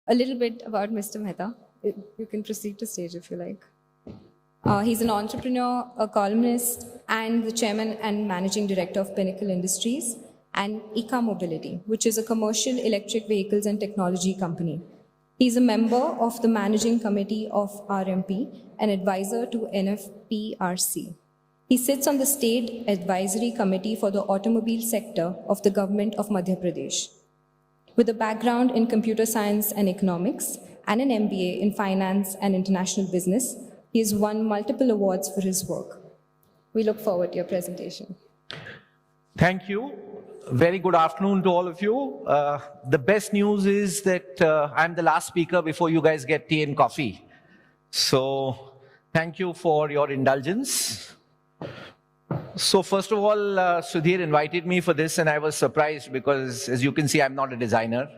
A little bit about Mr. Mehta. You can proceed to stage if you like. He's an entrepreneur, a columnist, and the chairman and managing director of Pinnacle Industries and ICA Mobility, which is a commercial electric vehicles and technology company. He's a member of the managing committee of RMP, an advisor to NFPRC. He sits on the State Advisory Committee for the automobile sector of the government of Madhya Pradesh. With a background in computer science and economics and an MBA in finance and international business, he has won multiple awards for his work. We look forward to your presentation. Thank you. Very good afternoon to all of you. The best news is that I'm the last speaker before you guys get tea and coffee. So thank you for your indulgence. So first of all, Sudhir invited me for this and I was surprised because, as you can see, I'm not a designer.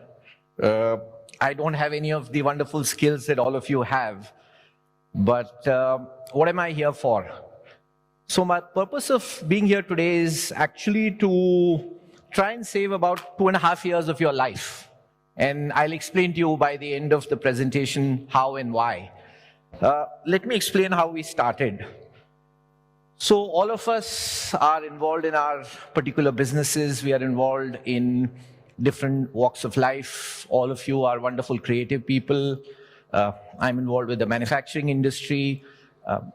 I don't have any of the wonderful skills that all of you have. But what am I here for? So my purpose of being here today is actually to try and save about 2.5 years of your life. And I'll explain to you by the end of the presentation how and why. Let me explain how we started. So all of us are involved in our particular businesses. We are involved in different walks of life. All of you are wonderful creative people. I'm involved with the manufacturing industry.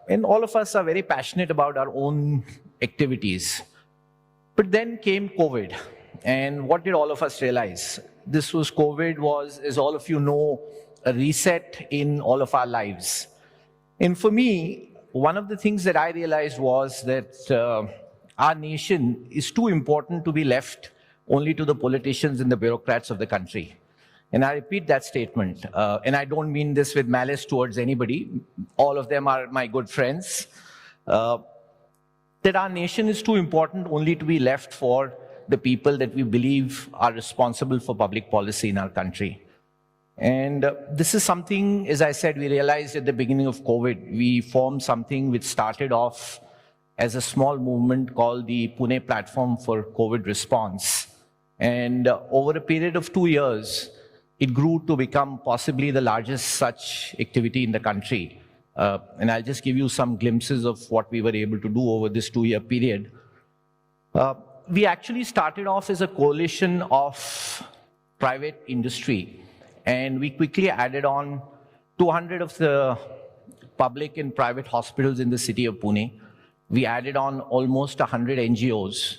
And all of us are very passionate about our own activities. But then came COVID. And what did all of us realize? COVID was, as all of you know, a reset in all of our lives. And for me, one of the things that I realized was that our nation is too important to be left only to the politicians and the bureaucrats of the country. And I repeat that statement. And I don't mean this with malice towards anybody. All of them are my good friends. That our nation is too important only to be left for the people that we believe are responsible for public policy in our country. And this is something, as I said, we realized at the beginning of COVID. We formed something which started off as a small movement called the Pune Platform for COVID Response. And over a period of 2 years, it grew to become possibly the largest such activity in the country. And I'll just give you some glimpses of what we were able to do over this 2-year period. We actually started off as a coalition of private industry. And we quickly added on 200 of the public and private hospitals in the city of Pune. We added on almost 100 NGOs.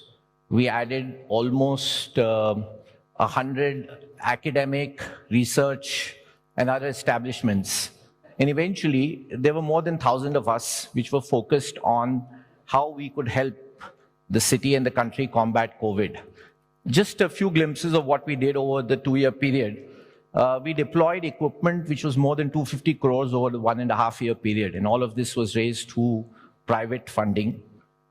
We added almost 100 academic, research, and other establishments. And eventually, there were more than 1,000 of us which were focused on how we could help the city and the country combat COVID. Just a few glimpses of what we did over the 2-year period. We deployed equipment which was more than 250 crores over the 1.5-year period, and all of this was raised through private funding.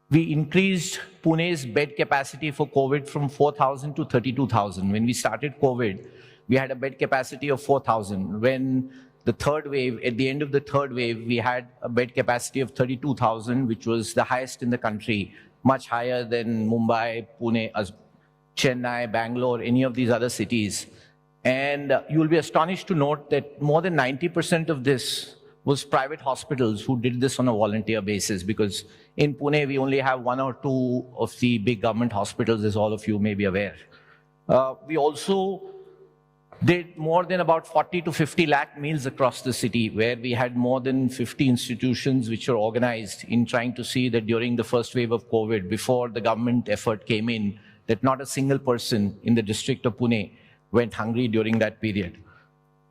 We increased Pune's bed capacity for COVID from 4,000 to 32,000. When we started COVID, we had a bed capacity of 4,000. When the third wave, at the end of the third wave, we had a bed capacity of 32,000, which was the highest in the country, much higher than Mumbai, Pune, Chennai, Bangalore, any of these other cities. And you will be astonished to note that more than 90% of this was private hospitals who did this on a volunteer basis, because in Pune, we only have 1 or 2 of the big government hospitals, as all of you may be aware. We also did more than about 40 to 50 lakh meals across the city, where we had more than 50 institutions which were organized in trying to see that during the first wave of COVID, before the government effort came in, that not a single person in the district of Pune went hungry during that period.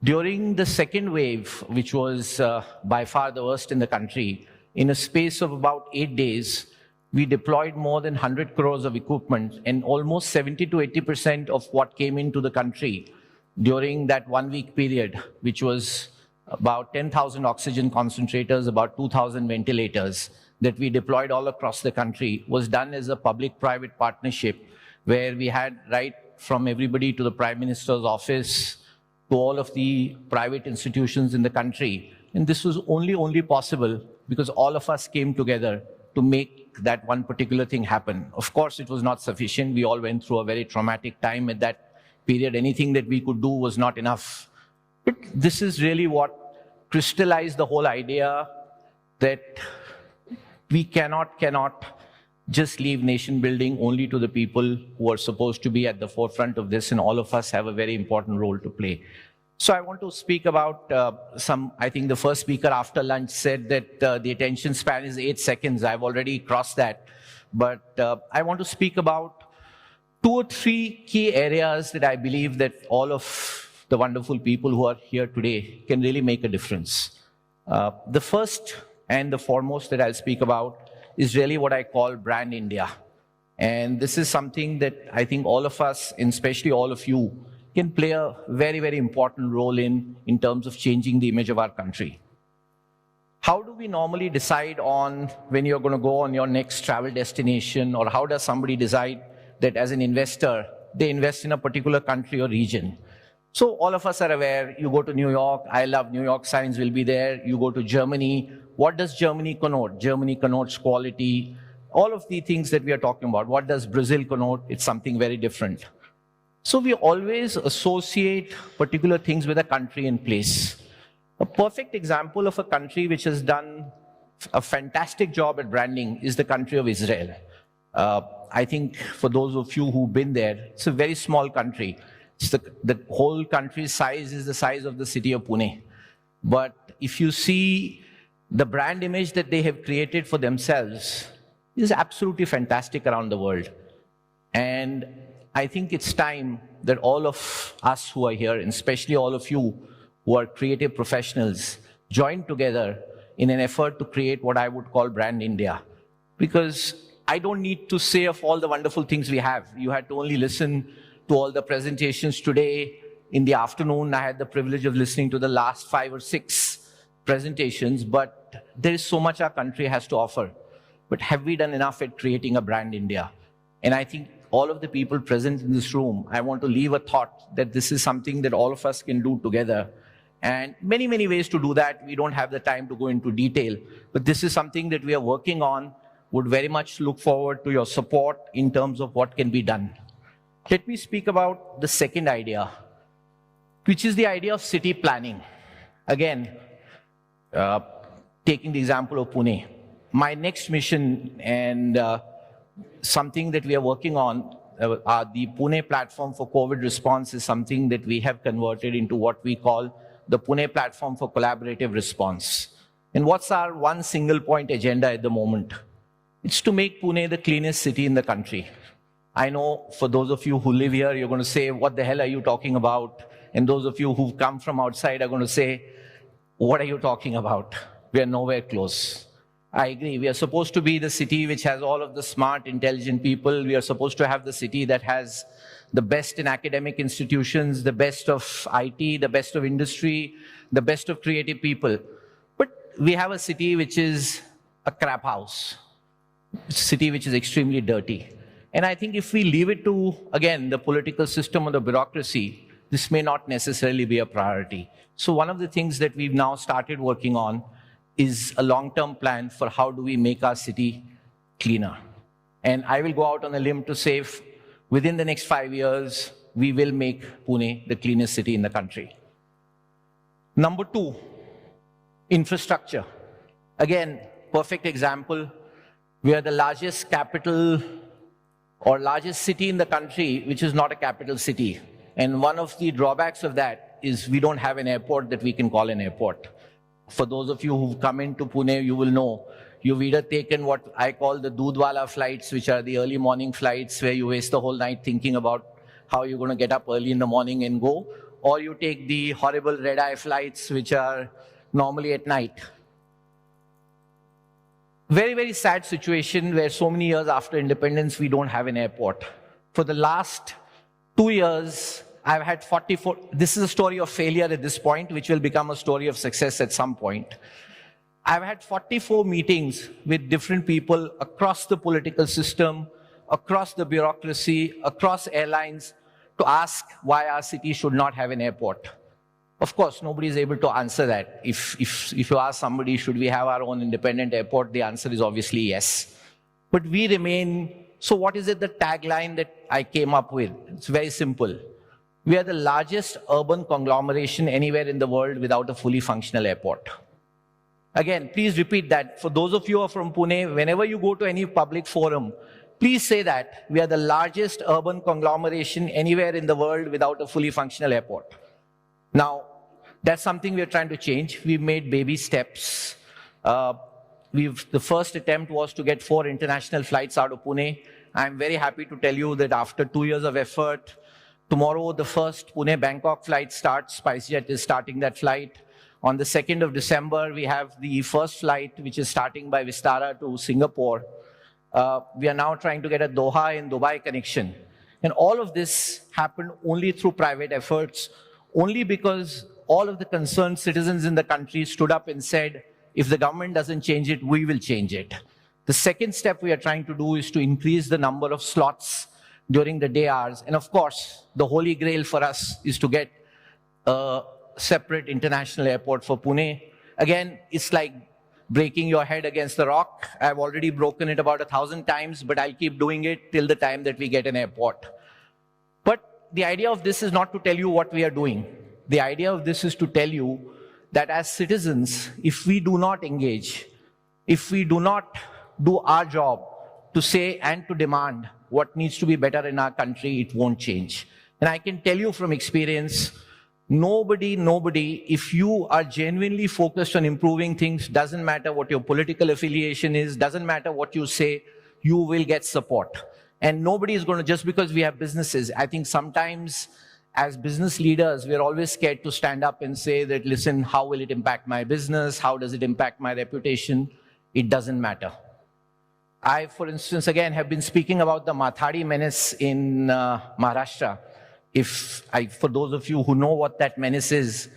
During the second wave, which was by far the worst in the country, in a space of about 8 days, we deployed more than 100 crores of equipment, and almost 70 to 80% of what came into the country during that 1-week period, which was about 10,000 oxygen concentrators, about 2,000 ventilators that we deployed all across the country, was done as a public-private partnership, where we had right from everybody to the Prime Minister's office to all of the private institutions in the country. And this was only possible because all of us came together to make that one particular thing happen. Of course, it was not sufficient. We all went through a very traumatic time at that period. Anything that we could do was not enough. This is really what crystallized the whole idea that we cannot just leave nation building only to the people who are supposed to be at the forefront of this, and all of us have a very important role to play. So I want to speak about I think the first speaker after lunch said that the attention span is 8 seconds. I've already crossed that. But I want to speak about 2 or 3 key areas that I believe that all of the wonderful people who are here today can really make a difference. The first and the foremost that I'll speak about is really what I call Brand India. And this is something that I think all of us, and especially all of you, can play a very, very important role in terms of changing the image of our country. How do we normally decide on when you're going to go on your next travel destination, or how does somebody decide that as an investor, they invest in a particular country or region? So all of us are aware, you go to New York, I love New York signs will be there. You go to Germany, what does Germany connote? Germany connotes quality. All of the things that we are talking about. What does Brazil connote? It's something very different. So we always associate particular things with a country and place. A perfect example of a country which has done a fantastic job at branding is the country of Israel. I think for those of you who've been there, it's a very small country. The whole country's size is the size of the city of Pune. But if you see the brand image that they have created for themselves, is absolutely fantastic around the world. And I think it's time that all of us who are here, and especially all of you who are creative professionals, join together in an effort to create what I would call Brand India. Because I don't need to say of all the wonderful things we have. You had to only listen to all the presentations today. In the afternoon, I had the privilege of listening to the last 5 or 6 presentations, but there is so much our country has to offer. But have we done enough at creating a Brand India? And I think all of the people present in this room, I want to leave a thought that this is something that all of us can do together. And many, many ways to do that. We don't have the time to go into detail, but this is something that we are working on. Would very much look forward to your support in terms of what can be done. Let me speak about the second idea, which is the idea of city planning. Again, taking the example of Pune. My next mission and something that we are working on, the Pune platform for COVID response is something that we have converted into what we call the Pune platform for collaborative response. And what's our one single point agenda at the moment? It's to make Pune the cleanest city in the country. I know for those of you who live here, you're going to say, what the hell are you talking about? And those of you who've come from outside are going to say, what are you talking about? We are nowhere close. I agree. We are supposed to be the city which has all of the smart, intelligent people. We are supposed to have the city that has the best in academic institutions, the best of IT, the best of industry, the best of creative people. But we have a city which is a crap house. It's a city which is extremely dirty. And I think if we leave it to, again, the political system or the bureaucracy, this may not necessarily be a priority. So one of the things that we've now started working on is a long-term plan for how do we make our city cleaner. And I will go out on a limb to say, within the next 5 years, we will make Pune the cleanest city in the country. Number 2, infrastructure. Again, perfect example. We are the largest capital or largest city in the country, which is not a capital city. And one of the drawbacks of that is we don't have an airport that we can call an airport. For those of you who've come into Pune, you will know, you've either taken what I call the Dudhwala flights, which are the early morning flights where you waste the whole night thinking about how you're going to get up early in the morning and go, or you take the horrible red-eye flights, which are normally at night. Very, very sad situation where so many years after independence, we don't have an airport. For the last 2 years, I've had 44, this is a story of failure at this point, which will become a story of success at some point. I've had 44 meetings with different people across the political system, across the bureaucracy, across airlines, to ask why our city should not have an airport. Of course, nobody is able to answer that. If you ask somebody, should we have our own independent airport, the answer is obviously yes. But we remain, so what is it, the tagline that I came up with? It's very simple. We are the largest urban conglomeration anywhere in the world without a fully functional airport. Again, please repeat that. For those of you who are from Pune, whenever you go to any public forum, please say that we are the largest urban conglomeration anywhere in the world without a fully functional airport. Now, that's something we're trying to change. We've made baby steps. The first attempt was to get 4 international flights out of Pune. I'm very happy to tell you that after 2 years of effort, tomorrow the first Pune-Bangkok flight starts. SpiceJet is starting that flight. On the 2nd of December, we have the first flight, which is starting by Vistara to Singapore. We are now trying to get a Doha and Dubai connection. And all of this happened only through private efforts, only because all of the concerned citizens in the country stood up and said, if the government doesn't change it, we will change it. The second step we are trying to do is to increase the number of slots during the day hours. And of course, the holy grail for us is to get a separate international airport for Pune. Again, it's like breaking your head against the rock. I've already broken it about 1,000 times, but I'll keep doing it till the time that we get an airport. But the idea of this is not to tell you what we are doing. The idea of this is to tell you that as citizens, if we do not engage, if we do not do our job to say and to demand what needs to be better in our country, it won't change. And I can tell you from experience, nobody, if you are genuinely focused on improving things, doesn't matter what your political affiliation is, doesn't matter what you say, you will get support. And nobody is going to, just because we have businesses, I think sometimes as business leaders, we're always scared to stand up and say that, listen, how will it impact my business? How does it impact my reputation? It doesn't matter. I, for instance, again, have been speaking about the Mathadi menace in Maharashtra. For those of you who know what that menace is,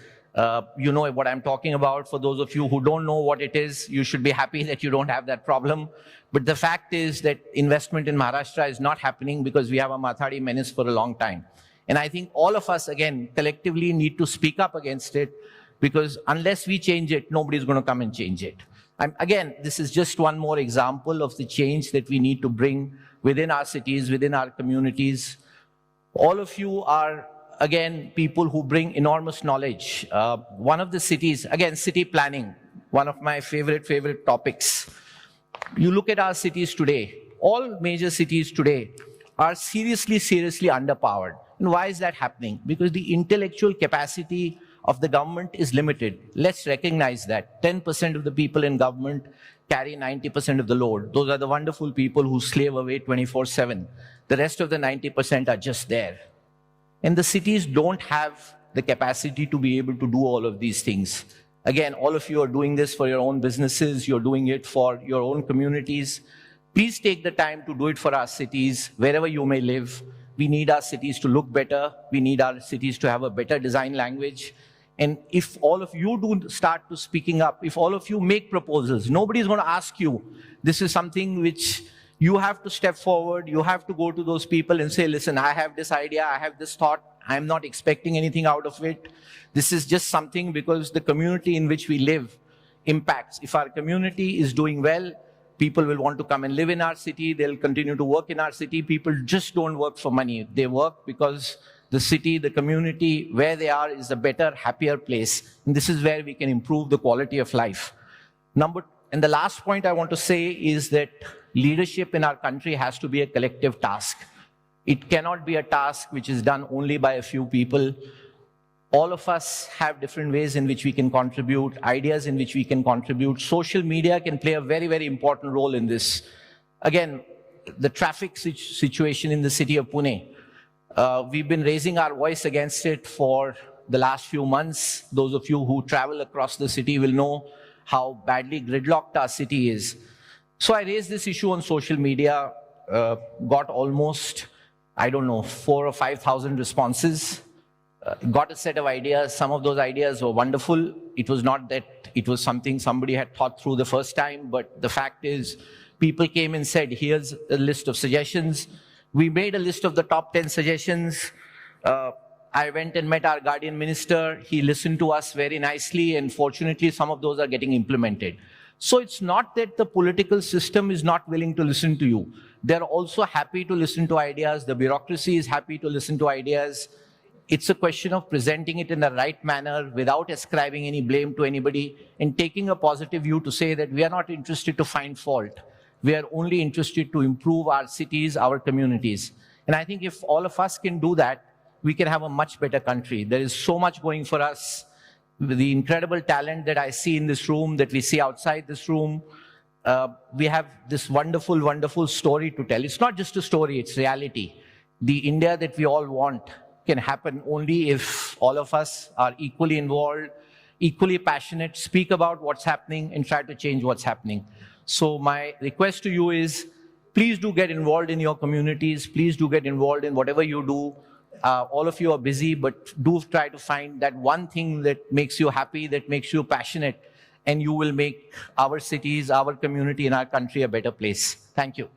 you know what I'm talking about. For those of you who don't know what it is, you should be happy that you don't have that problem. But the fact is that investment in Maharashtra is not happening because we have a Mathadi menace for a long time. And I think all of us, again, collectively need to speak up against it, because unless we change it, nobody's going to come and change it. Again, this is just one more example of the change that we need to bring within our cities, within our communities. All of you are, again, people who bring enormous knowledge. One of the cities, again, city planning, one of my favorite topics. You look at our cities today, all major cities today are seriously underpowered. And why is that happening? Because the intellectual capacity of the government is limited. Let's recognize that. 10% of the people in government carry 90% of the load. Those are the wonderful people who slave away 24/7. The rest of the 90% are just there. And the cities don't have the capacity to be able to do all of these things. Again, all of you are doing this for your own businesses. You're doing it for your own communities. Please take the time to do it for our cities, wherever you may live. We need our cities to look better. We need our cities to have a better design language. And if all of you do start to speaking up, if all of you make proposals, nobody's going to ask you. This is something which you have to step forward. You have to go to those people and say, listen, I have this idea, I have this thought. I'm not expecting anything out of it. This is just something because the community in which we live impacts. If our community is doing well, people will want to come and live in our city. They'll continue to work in our city. People just don't work for money. They work because the city, the community, where they are is a better, happier place. And this is where we can improve the quality of life. And the last point I want to say is that leadership in our country has to be a collective task. It cannot be a task which is done only by a few people. All of us have different ways in which we can contribute, ideas in which we can contribute. Social media can play a very important role in this. Again, the traffic situation in the city of Pune. We've been raising our voice against it for the last few months. Those of you who travel across the city will know how badly gridlocked our city is. So I raised this issue on social media, got almost, 4,000 or 5,000 responses. Got a set of ideas. Some of those ideas were wonderful. It was not that it was something somebody had thought through the first time, but the fact is, people came and said, here's a list of suggestions. We made a list of the top 10 suggestions. I went and met our guardian minister. He listened to us very nicely, and fortunately, some of those are getting implemented. So it's not that the political system is not willing to listen to you. They're also happy to listen to ideas. The bureaucracy is happy to listen to ideas. It's a question of presenting it in the right manner without ascribing any blame to anybody and taking a positive view to say that we are not interested to find fault. We are only interested to improve our cities, our communities. And I think if all of us can do that, we can have a much better country. There is so much going for us. The incredible talent that I see in this room, that we see outside this room, we have this wonderful, wonderful story to tell. It's not just a story, it's reality. The India that we all want can happen only if all of us are equally involved, equally passionate, speak about what's happening, and try to change what's happening. So my request to you is, please do get involved in your communities. Please do get involved in whatever you do. All of you are busy, but do try to find that one thing that makes you happy, that makes you passionate, and you will make our cities, our community, and our country a better place. Thank you.